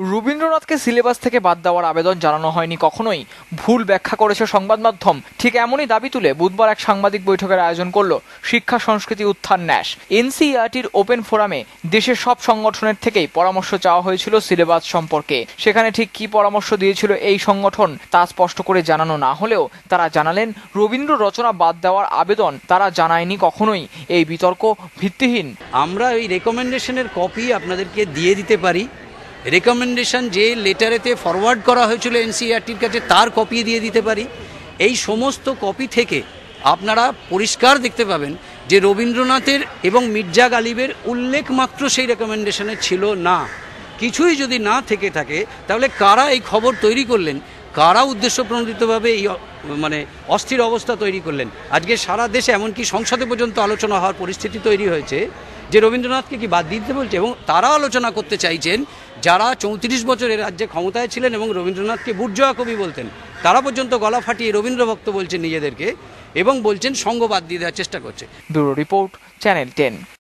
রবীন্দ্রনাথকে সিলেবাস থেকে বাদ দেওয়ার আবেদন জানানো হয়নি কখনোই, ভুল ব্যাখ্যা করেছে সংবাদ মাধ্যম। ঠিক এমনই দাবি তুলে বুধবার এক সাংবাদিক বৈঠকের আয়োজন করল শিক্ষা সংস্কৃতি উত্থান ন্যাস। এনসিইআরটির ওপেন ফোরামে দেশের সব সংগঠনের থেকেই পরামর্শ চাওয়া হয়েছিল সিলেবাস সম্পর্কে। সেখানে ঠিক কি পরামর্শ দিয়েছিল এই সংগঠন তা স্পষ্ট করে জানানো না হলেও তারা জানালেন, রবীন্দ্র রচনা বাদ দেওয়ার আবেদন তারা জানায়নি কখনোই। এই বিতর্ক ভিত্তিহীন। আমরা ওই রেকমেন্ডেশনের কপি আপনাদেরকে দিয়ে দিতে পারি। রেকমেন্ডেশন যে লেটারেতে ফরওয়ার্ড করা হয়েছিল এনসিইআরটির কাছে তার কপি দিয়ে দিতে পারি। এই সমস্ত কপি থেকে আপনারা পরিষ্কার দেখতে পাবেন যে রবীন্দ্রনাথের এবং মির্জা গালিবের উল্লেখ মাত্র সেই রেকমেন্ডেশনে ছিল না। কিছুই যদি না থেকে থাকে তাহলে কারা এই খবর তৈরি করলেন, কারা উদ্দেশ্যপ্রণোদিতভাবে এই অস্থির অবস্থা তৈরি করলেন। আজকে সারা দেশে এমনকি সংসদে পর্যন্ত আলোচনা হওয়ার পরিস্থিতি তৈরি হয়েছে যে রবীন্দ্রনাথকে কি বাদ দিতে বলছে, এবং তারা আলোচনা করতে চাইছেন যারা 34 বছরের রাজ্যে ক্ষমতায় ছিলেন এবং রবীন্দ্রনাথকে বুর্জোয়া কবি বলতেন। তারা পর্যন্ত গলা ফাটিয়ে রবীন্দ্র ভক্ত বলছেন নিজেদেরকে এবং বলছেন সঙ্গ বাদ দিয়ে দেওয়ার চেষ্টা করছে। Bureau report, channel 10।